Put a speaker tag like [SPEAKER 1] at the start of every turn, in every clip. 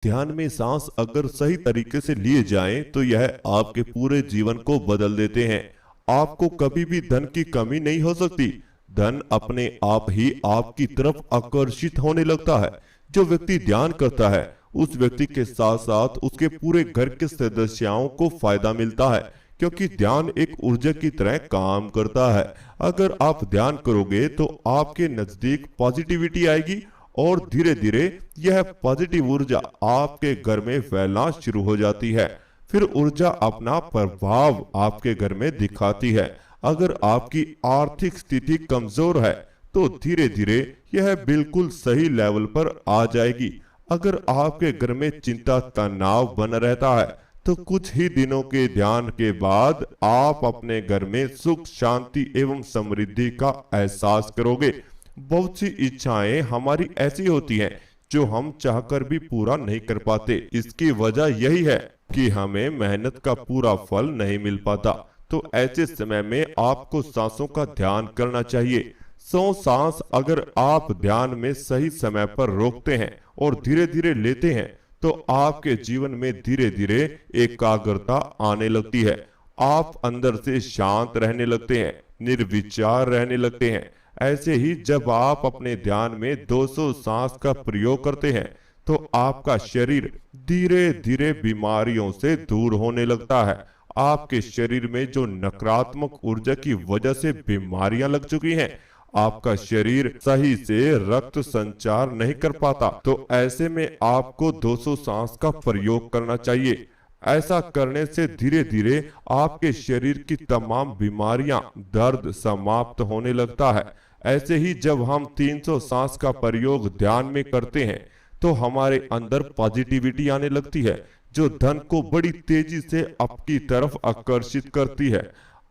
[SPEAKER 1] ध्यान में सांस अगर सही तरीके से लिए जाएं तो यह आपके पूरे जीवन को बदल देते हैं। आपको कभी भी धन की कमी नहीं हो सकती। धन अपने आप ही आपकी तरफ आकर्षित होने लगता है। जो व्यक्ति ध्यान करता है उस व्यक्ति के साथ साथ उसके पूरे घर के सदस्यों को फायदा मिलता है, क्योंकि ध्यान एक ऊर्जा की तरह काम करता है। अगर आप ध्यान करोगे तो आपके नजदीक पॉजिटिविटी आएगी और धीरे धीरे यह पॉजिटिव ऊर्जा आपके घर में फैलना शुरू हो जाती है। फिर ऊर्जा अपना प्रभाव आपके घर में दिखाती है। अगर आपकी आर्थिक स्थिति कमजोर है तो धीरे धीरे यह बिल्कुल सही लेवल पर आ जाएगी। अगर आपके घर में चिंता तनाव बना रहता है तो कुछ ही दिनों के ध्यान के बाद आप अपने घर में सुख शांति एवं समृद्धि का एहसास करोगे। बहुत सी इच्छाएं हमारी ऐसी होती हैं जो हम चाहकर भी पूरा नहीं कर पाते। इसकी वजह यही है कि हमें मेहनत का पूरा फल नहीं मिल पाता। तो ऐसे समय में आपको सांसों का ध्यान करना चाहिए। 100 सांस अगर आप ध्यान में सही समय पर रोकते हैं और धीरे धीरे लेते हैं तो आपके जीवन में धीरे धीरे एकाग्रता आने लगती है। आप अंदर से शांत रहने लगते हैं, निर्विचार रहने लगते हैं। ऐसे ही जब आप अपने ध्यान में 200 सांस का प्रयोग करते हैं तो आपका शरीर धीरे धीरे बीमारियों से दूर होने लगता है। आपके शरीर में जो नकारात्मक ऊर्जा की वजह से बीमारियां लग चुकी हैं, आपका शरीर सही से रक्त संचार नहीं कर पाता। तो ऐसे में आपको 200 सांस का प्रयोग करना चाहिए। ऐसा करने से धीरे धीरे आपके शरीर की तमाम बीमारियां, दर्द समाप्त होने लगता है। ऐसे ही जब हम 300 सांस का प्रयोग ध्यान में करते हैं तो हमारे अंदर पॉजिटिविटी आने लगती है, जो धन को बड़ी तेजी से आपकी तरफ आकर्षित करती है।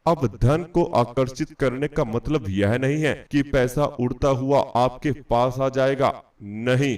[SPEAKER 1] अब धन को आकर्षित करने का मतलब यह नहीं है कि पैसा उड़ता हुआ आपके पास आ जाएगा, नहीं।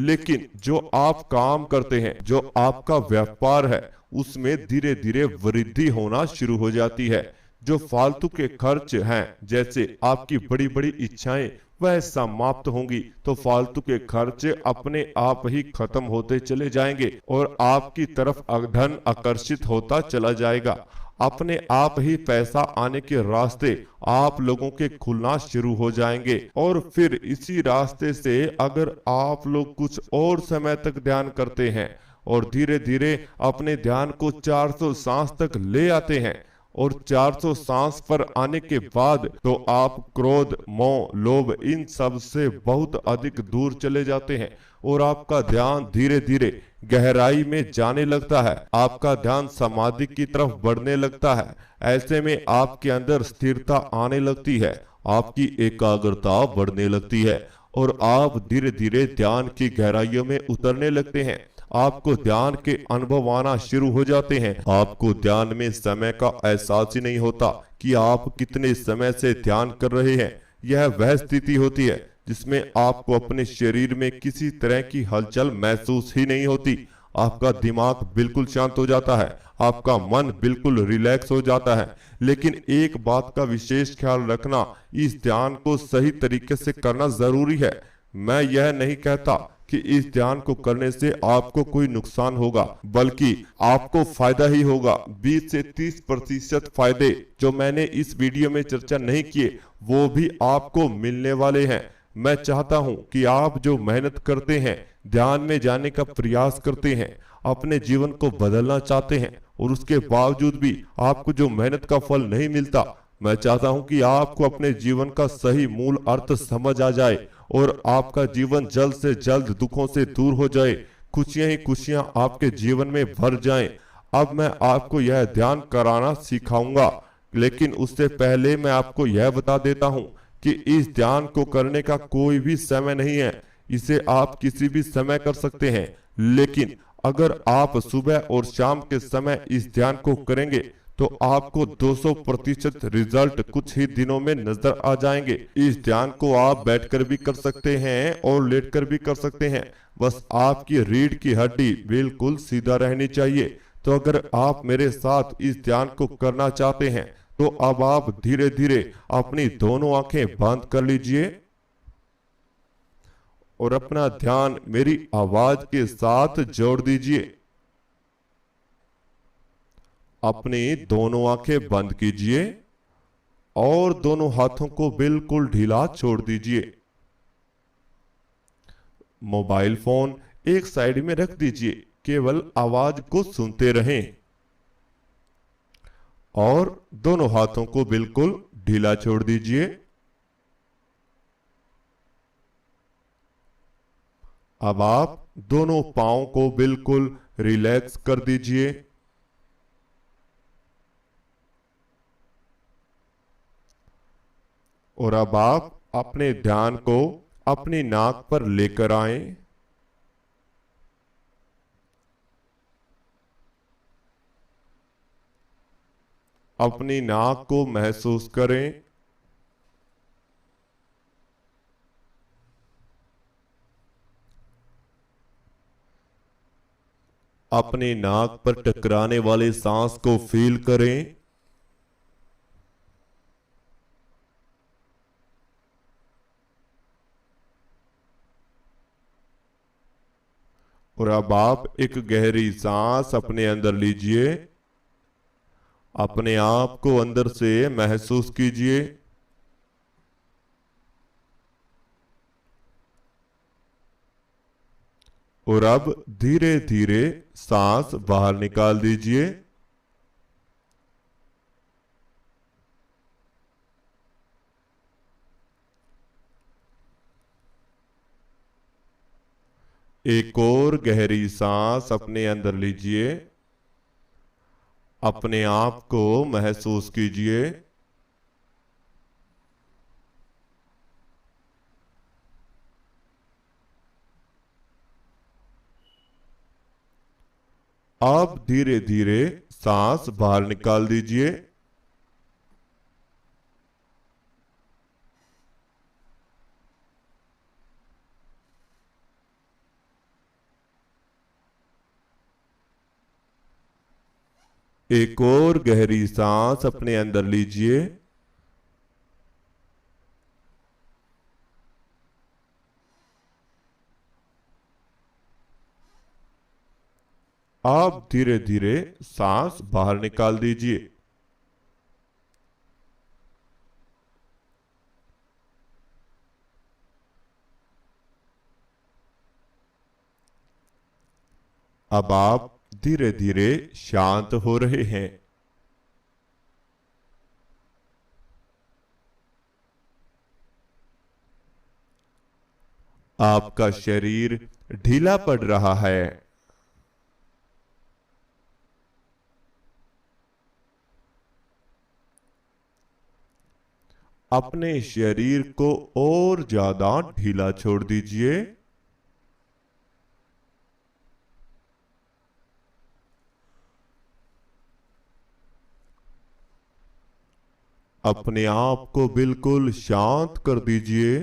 [SPEAKER 1] लेकिन जो आप काम करते हैं, जो आपका व्यापार है, उसमें धीरे धीरे वृद्धि होना शुरू हो जाती है। जो फालतू के खर्च हैं, जैसे आपकी बड़ी बड़ी इच्छाएं, वह समाप्त होंगी तो फालतू के खर्च अपने आप ही खत्म होते चले जाएंगे और आपकी तरफ धन आकर्षित होता चला जाएगा। अपने आप ही पैसा आने के रास्ते आप लोगों के खुलना शुरू हो जाएंगे। और फिर इसी रास्ते से अगर आप लोग कुछ और समय तक ध्यान करते हैं और धीरे धीरे अपने ध्यान को 400 सांस तक ले आते हैं और 400 सांस पर आने के बाद तो आप क्रोध, मोह, लोभ इन सब से बहुत अधिक दूर चले जाते हैं और आपका ध्यान धीरे धीरे गहराई में जाने लगता है। आपका ध्यान समाधि की तरफ बढ़ने लगता है। ऐसे में आपके अंदर स्थिरता आने लगती है, आपकी एकाग्रता बढ़ने लगती है और आप धीरे धीरे ध्यान की गहराइयों में उतरने लगते हैं। आपको ध्यान के अनुभव आना शुरू हो जाते हैं। आपको ध्यान में समय का एहसास ही नहीं होता कि आप कितने समय से ध्यान कर रहे हैं। यह वह स्थिति होती है जिसमें आपको अपने शरीर में किसी तरह की हलचल महसूस ही नहीं होती। आपका दिमाग बिल्कुल शांत हो जाता है, आपका मन बिल्कुल रिलैक्स हो जाता है। लेकिन एक बात का विशेष ख्याल रखना, इस ध्यान को सही तरीके से करना जरूरी है। मैं यह नहीं कहता कि इस ध्यान को करने से आपको कोई नुकसान होगा, बल्कि आपको फायदा ही होगा। 20 से 30% फायदे जो मैंने इस वीडियो में चर्चा नहीं किए वो भी आपको मिलने वाले हैं। मैं चाहता हूं कि आप जो मेहनत करते हैं, ध्यान में जाने का प्रयास करते हैं, अपने जीवन को बदलना चाहते हैं और उसके बावजूद भी आपको जो मेहनत का फल नहीं मिलता, मैं चाहता हूं कि आपको अपने जीवन का सही मूल अर्थ समझ आ जाए और आपका जीवन जल्द से जल्द दुखों से दूर हो जाए, खुशियां ही खुशियां आपके जीवन में भर जाएं। अब मैं आपको यह ध्यान कराना सिखाऊंगा, लेकिन उससे पहले मैं आपको यह बता देता हूं कि इस ध्यान को करने का कोई भी समय नहीं है। इसे आप किसी भी समय कर सकते हैं, लेकिन अगर आप सुबह और शाम के समय इस ध्यान को करेंगे तो आपको 200% रिजल्ट कुछ ही दिनों में नजर आ जाएंगे। इस ध्यान को आप बैठकर भी कर सकते हैं और लेटकर भी कर सकते हैं, बस आपकी रीढ़ की हड्डी बिल्कुल सीधा रहनी चाहिए। तो अगर आप मेरे साथ इस ध्यान को करना चाहते हैं तो अब आप धीरे धीरे अपनी दोनों आंखें बंद कर लीजिए और अपना ध्यान मेरी आवाज के साथ जोड़ दीजिए। अपनी दोनों आंखें बंद कीजिए और दोनों हाथों को बिल्कुल ढीला छोड़ दीजिए। मोबाइल फोन एक साइड में रख दीजिए, केवल आवाज को सुनते रहें और दोनों हाथों को बिल्कुल ढीला छोड़ दीजिए। अब आप दोनों पांव को बिल्कुल रिलैक्स कर दीजिए। और अब आप अपने ध्यान को अपनी नाक पर लेकर आएं। अपनी नाक को महसूस करें। अपनी नाक पर टकराने वाले सांस को फील करें। और अब आप एक गहरी सांस अपने अंदर लीजिए। अपने आप को अंदर से महसूस कीजिए। और अब धीरे धीरे सांस बाहर निकाल दीजिए। एक और गहरी सांस अपने अंदर लीजिए। अपने आप को महसूस कीजिए। आप धीरे धीरे सांस बाहर निकाल दीजिए। एक और गहरी सांस अपने अंदर लीजिए। आप धीरे धीरे सांस बाहर निकाल दीजिए। अब आप धीरे धीरे शांत हो रहे हैं। आपका शरीर ढीला पड़ रहा है। अपने शरीर को और ज्यादा ढीला छोड़ दीजिए। अपने आप को बिल्कुल शांत कर दीजिए।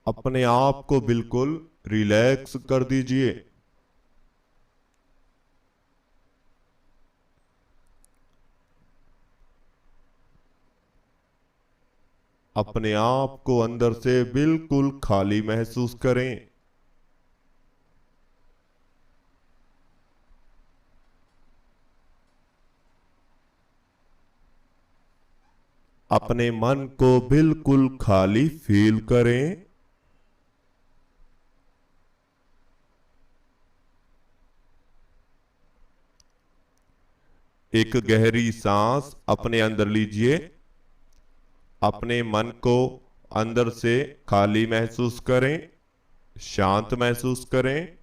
[SPEAKER 1] अपने आप को बिल्कुल रिलैक्स कर दीजिए। अपने आप को अंदर से बिल्कुल खाली महसूस करें। अपने मन को बिल्कुल खाली फील करें। एक गहरी सांस अपने अंदर लीजिए। अपने मन को अंदर से खाली महसूस करें, शांत महसूस करें।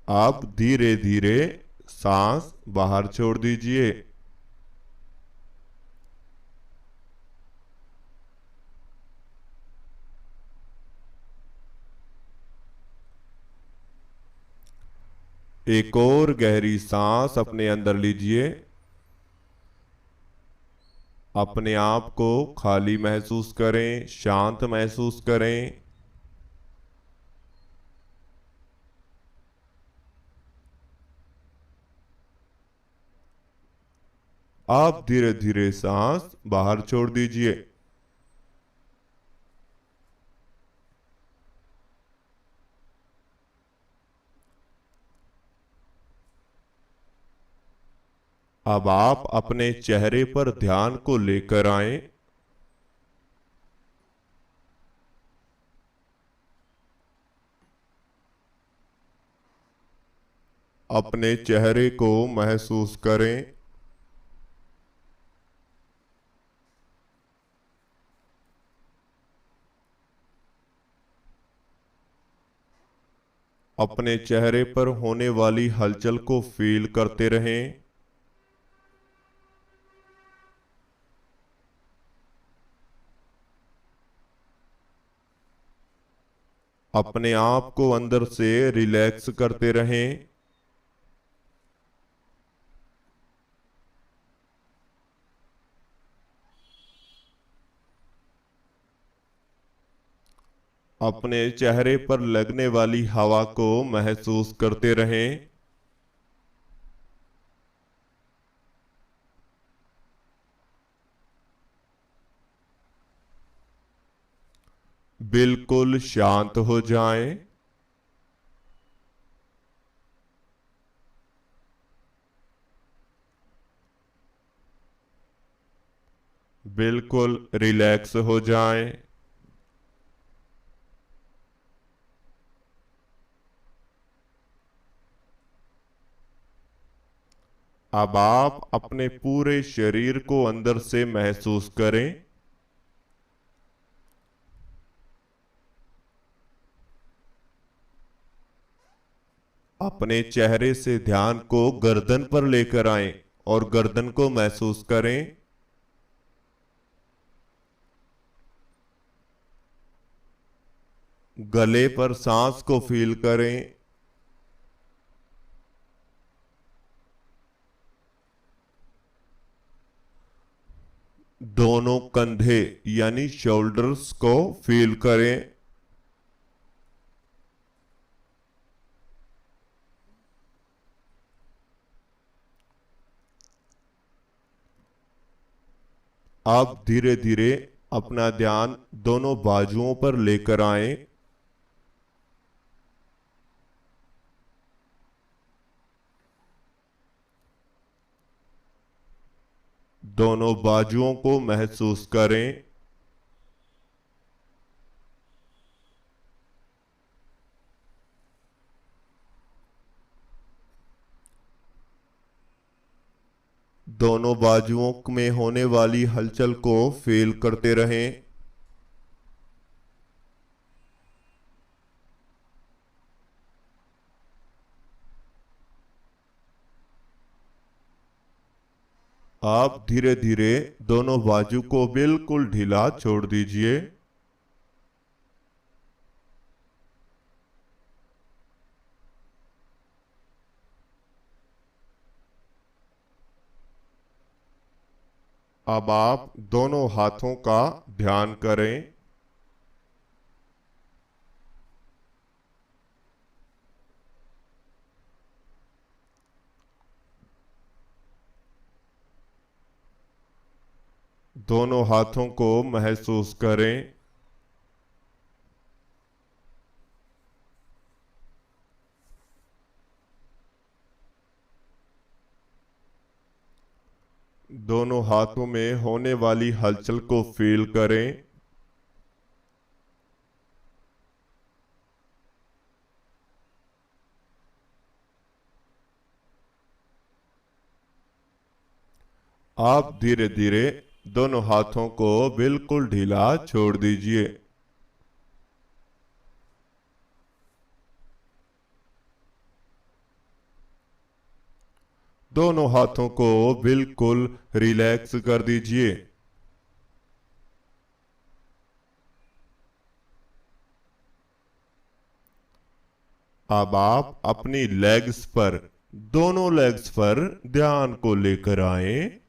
[SPEAKER 1] आप धीरे धीरे सांस बाहर छोड़ दीजिए। एक और गहरी सांस अपने अंदर लीजिए। अपने आप को खाली महसूस करें, शांत महसूस करें। आप धीरे धीरे सांस बाहर छोड़ दीजिए। अब आप अपने चेहरे पर ध्यान को लेकर आएं। अपने चेहरे को महसूस करें। अपने चेहरे पर होने वाली हलचल को फील करते रहें। अपने आप को अंदर से रिलैक्स करते रहें। अपने चेहरे पर लगने वाली हवा को महसूस करते रहें। बिल्कुल शांत हो जाएं। बिल्कुल रिलैक्स हो जाएं। अब आप अपने पूरे शरीर को अंदर से महसूस करें। अपने चेहरे से ध्यान को गर्दन पर लेकर आएं और गर्दन को महसूस करें। गले पर सांस को फील करें। दोनों कंधे यानी शोल्डर्स को फील करें। आप धीरे धीरे अपना ध्यान दोनों बाजुओं पर लेकर आएं। दोनों बाजुओं को महसूस करें। दोनों बाजुओं में होने वाली हलचल को फील करते रहें। आप धीरे धीरे दोनों बाजू को बिल्कुल ढीला छोड़ दीजिए। अब आप दोनों हाथों का ध्यान करें। दोनों हाथों को महसूस करें। दोनों हाथों में होने वाली हलचल को फील करें। आप धीरे धीरे दोनों हाथों को बिल्कुल ढीला छोड़ दीजिए। दोनों हाथों को बिल्कुल रिलैक्स कर दीजिए। अब आप अपनी लेग्स पर, दोनों लेग्स पर ध्यान को लेकर आएं।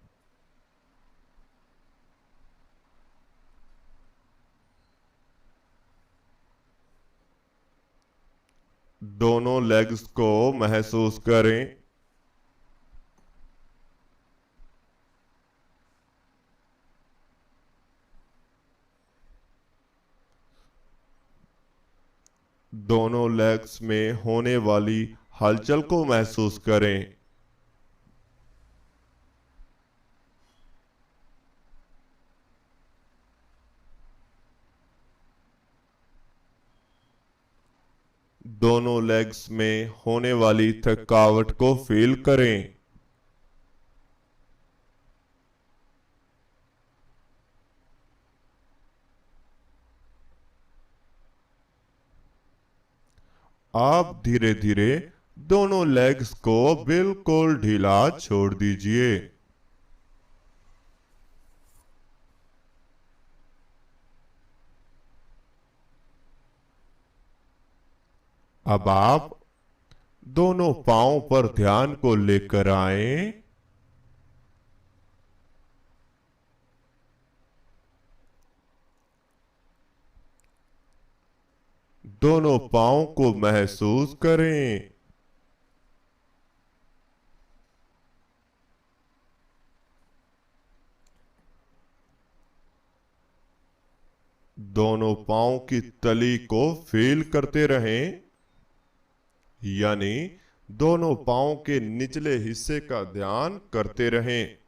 [SPEAKER 1] दोनों लेग्स को महसूस करें। दोनों लेग्स में होने वाली हलचल को महसूस करें। दोनों लेग्स में होने वाली थकावट को फील करें। आप धीरे धीरे दोनों लेग्स को बिल्कुल ढीला छोड़ दीजिए। अब आप दोनों पांव पर ध्यान को लेकर आएं। दोनों पांव को महसूस करें। दोनों पांव की तली को फील करते रहें, यानी दोनों पांव के निचले हिस्से का ध्यान करते रहें।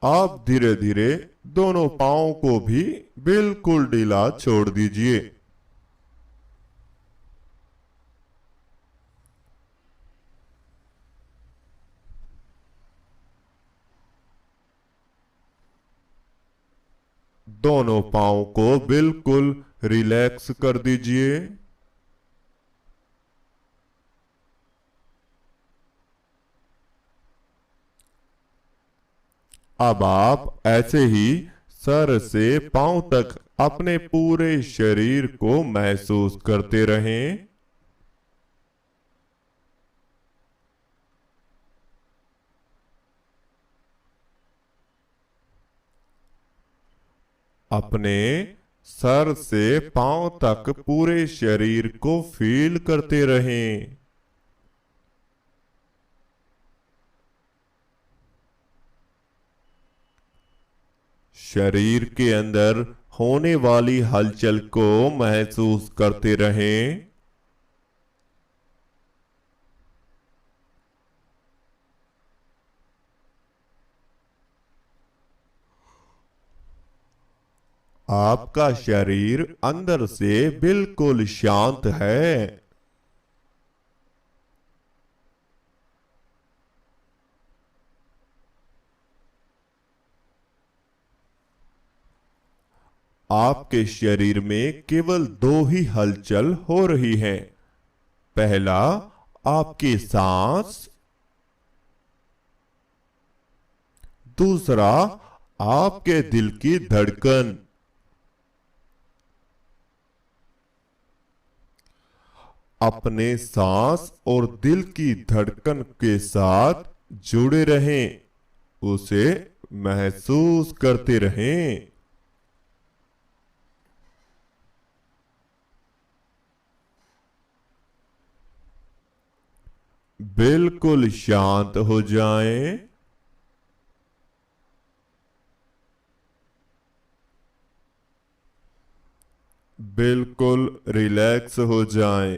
[SPEAKER 1] आप धीरे धीरे दोनों पांव को भी बिल्कुल ढीला छोड़ दीजिए। दोनों पांव को बिल्कुल रिलैक्स कर दीजिए। अब आप ऐसे ही सर से पांव तक अपने पूरे शरीर को महसूस करते रहें। अपने सर से पांव तक पूरे शरीर को फील करते रहें। शरीर के अंदर होने वाली हलचल को महसूस करते रहें। आपका शरीर अंदर से बिल्कुल शांत है। आपके शरीर में केवल दो ही हलचल हो रही है। पहला, आपकी सांस। दूसरा, आपके दिल की धड़कन। अपने सांस और दिल की धड़कन के साथ जुड़े रहें, उसे महसूस करते रहें। बिल्कुल शांत हो जाएं। बिल्कुल रिलैक्स हो जाएं।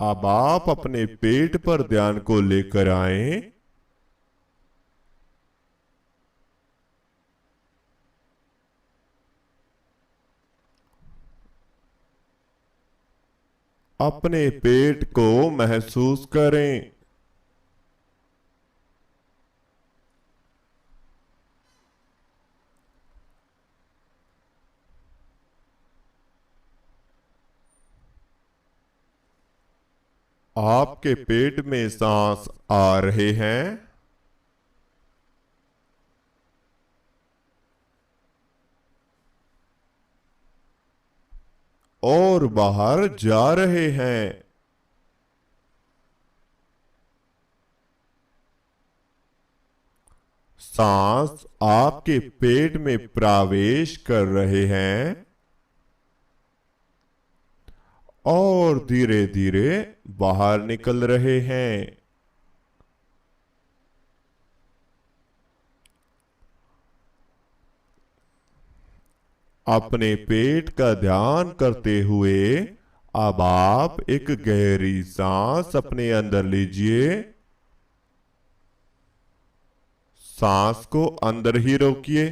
[SPEAKER 1] अब आप अपने पेट पर ध्यान को लेकर आएं। अपने पेट को महसूस करें। आपके पेट में सांस आ रहे हैं और बाहर जा रहे हैं। सांस आपके पेट में प्रवेश कर रहे हैं और धीरे धीरे बाहर निकल रहे हैं। अपने पेट का ध्यान करते हुए अब आप एक गहरी सांस अपने अंदर लीजिए। सांस को अंदर ही रोकिए,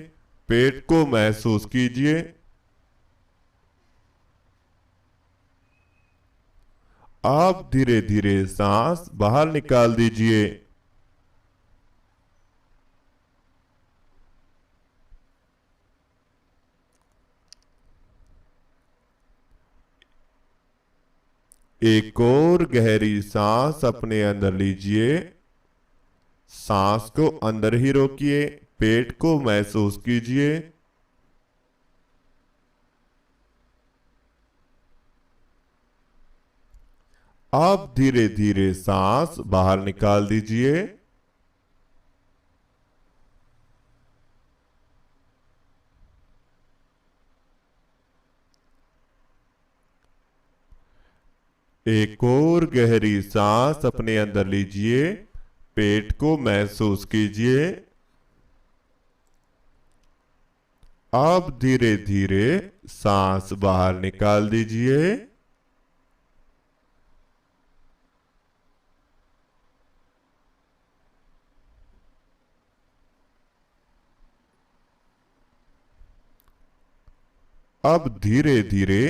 [SPEAKER 1] पेट को महसूस कीजिए। आप धीरे धीरे सांस बाहर निकाल दीजिए। एक और गहरी सांस अपने अंदर लीजिए। सांस को अंदर ही रोकिए, पेट को महसूस कीजिए। आप धीरे धीरे सांस बाहर निकाल दीजिए। एक और गहरी सांस अपने अंदर लीजिए, पेट को महसूस कीजिए। आप धीरे धीरे सांस बाहर निकाल दीजिए। अब धीरे धीरे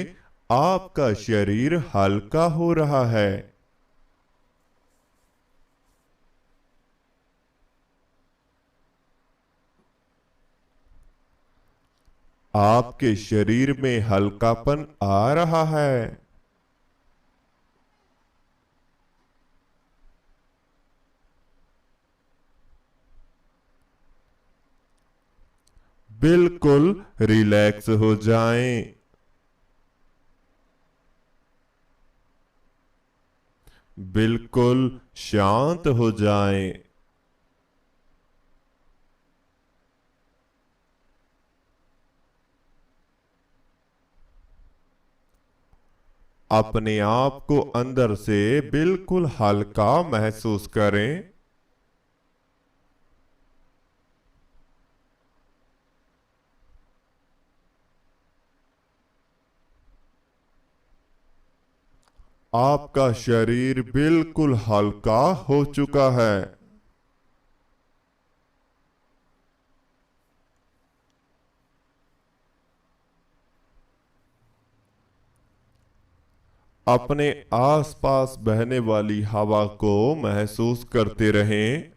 [SPEAKER 1] आपका शरीर हल्का हो रहा है। आपके शरीर में हल्कापन आ रहा है। बिल्कुल रिलैक्स हो जाएं। बिल्कुल शांत हो जाएं। अपने आप को अंदर से बिल्कुल हल्का महसूस करें। आपका शरीर बिल्कुल हल्का हो चुका है। अपने आसपास बहने वाली हवा को महसूस करते रहें।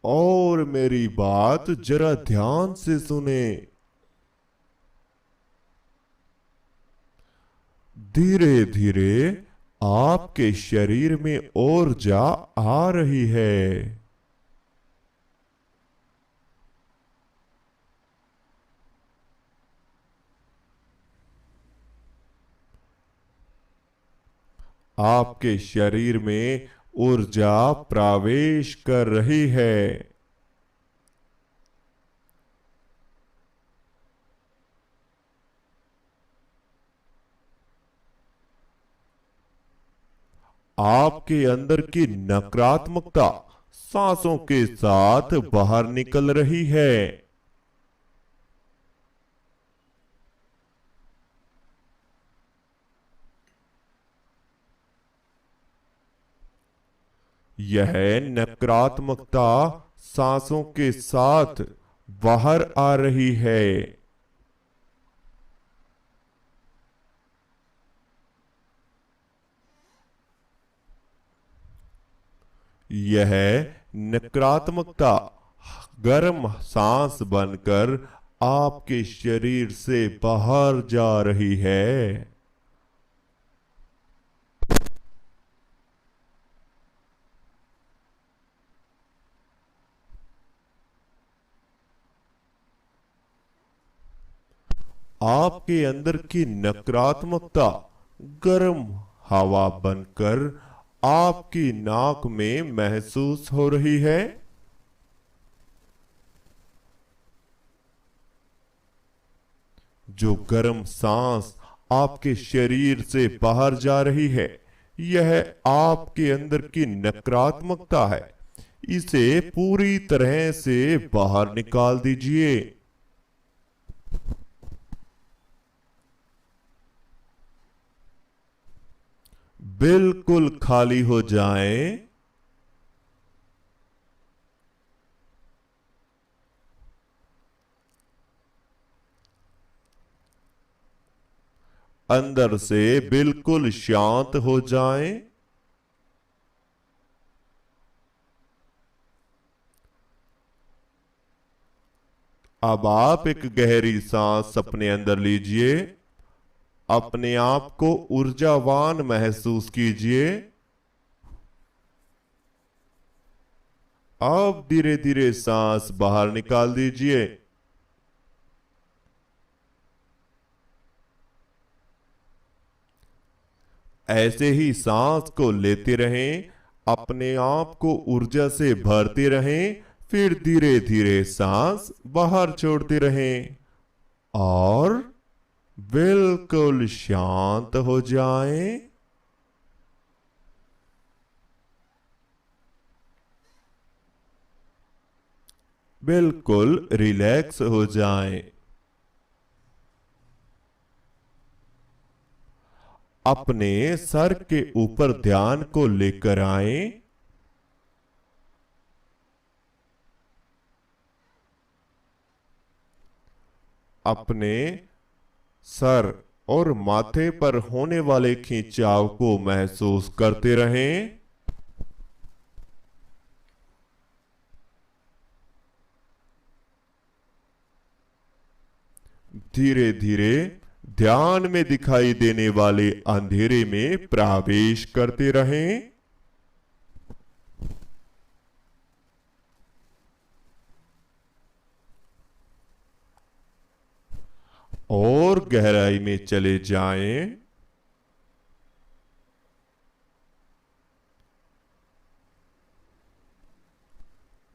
[SPEAKER 1] और मेरी बात जरा ध्यान से सुने। धीरे धीरे आपके शरीर में ऊर्जा आ रही है। आपके शरीर में ऊर्जा प्रवेश कर रही है। आपके अंदर की नकारात्मकता सांसों के साथ बाहर निकल रही है। यह नकारात्मकता सांसों के साथ बाहर आ रही है। यह नकारात्मकता गर्म सांस बनकर आपके शरीर से बाहर जा रही है। आपके अंदर की नकारात्मकता गर्म हवा बनकर आपकी नाक में महसूस हो रही है। जो गर्म सांस आपके शरीर से बाहर जा रही है, यह आपके अंदर की नकारात्मकता है। इसे पूरी तरह से बाहर निकाल दीजिए। बिल्कुल खाली हो जाएं। अंदर से बिल्कुल शांत हो जाएं। अब आप एक गहरी सांस अपने अंदर लीजिए। अपने आप को ऊर्जावान महसूस कीजिए। अब धीरे धीरे सांस बाहर निकाल दीजिए। ऐसे ही सांस को लेते रहें, अपने आप को ऊर्जा से भरते रहें, फिर धीरे धीरे सांस बाहर छोड़ते रहें और बिल्कुल शांत हो जाएं। बिल्कुल रिलैक्स हो जाएं। अपने सर के ऊपर ध्यान को लेकर आएं। अपने सर और माथे पर होने वाले खिंचाव को महसूस करते रहें। धीरे धीरे ध्यान में दिखाई देने वाले अंधेरे में प्रवेश करते रहें। और गहराई में चले जाएं।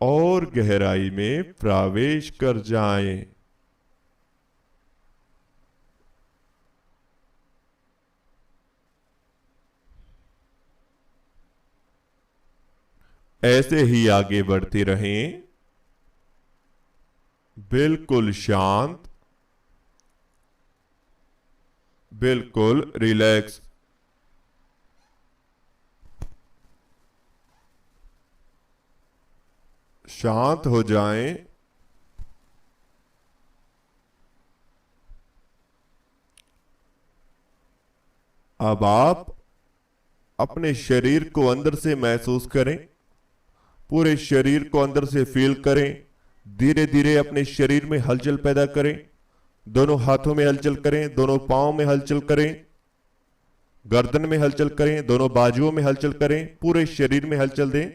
[SPEAKER 1] और गहराई में प्रवेश कर जाएं। ऐसे ही आगे बढ़ते रहें। बिल्कुल शांत, बिल्कुल रिलैक्स। शांत हो जाएं। अब आप अपने शरीर को अंदर से महसूस करें। पूरे शरीर को अंदर से फील करें। धीरे धीरे अपने शरीर में हलचल पैदा करें। दोनों हाथों में हलचल करें, दोनों पांव में हलचल करें, गर्दन में हलचल करें, दोनों बाजुओं में हलचल करें, पूरे शरीर में हलचल दें।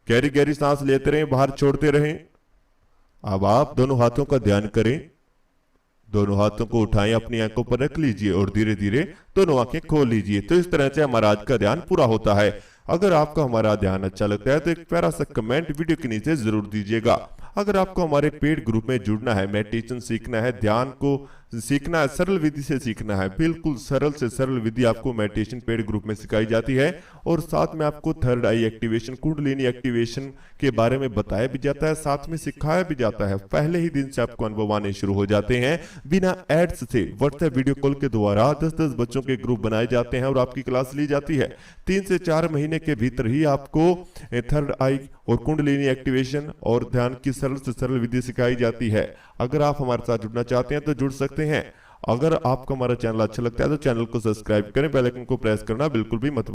[SPEAKER 1] गहरी गहरी सांस लेते रहें, बाहर छोड़ते रहें। अब आप दोनों हाथों का ध्यान करें। दोनों हाथों को उठाएं, अपनी आंखों पर रख लीजिए और धीरे धीरे दोनों आंखें खोल लीजिए। तो इस तरह से हमारा आज का ध्यान पूरा होता है। अगर आपको हमारा ध्यान अच्छा लगता है तो एक प्यारा सा कमेंट वीडियो के नीचे जरूर दीजिएगा। अगर आपको हमारे पेड ग्रुप में जुड़ना है, मेडिटेशन सीखना है, ध्यान को सीखना है, सरल विधि से सीखना है, बिल्कुल सरल से सरल विधि आपको मेडिटेशन पेड ग्रुप में सिखाई जाती है। और साथ में आपको थर्ड आई एक्टिवेशन, कुंडलिनी एक्टिवेशन के बारे में बताया भी जाता है, साथ में सिखाया भी जाता है। पहले ही दिन से आपको अनुभव आने शुरू हो जाते हैं। बिना एड्स से व्हाट्सएप वीडियो कॉल के द्वारा 10-10 बच्चों के ग्रुप बनाए जाते हैं और आपकी क्लास ली जाती है। 3 से 4 महीने के भीतर ही आपको थर्ड आई और कुंडलिनी एक्टिवेशन और ध्यान की सरल से सरल विधि सिखाई जाती है। अगर आप हमारे साथ जुड़ना चाहते हैं तो जुड़ सकते हैं। अगर आपको हमारा चैनल अच्छा लगता है तो चैनल को सब्सक्राइब करें, बेल आइकन को प्रेस करना बिल्कुल भी मत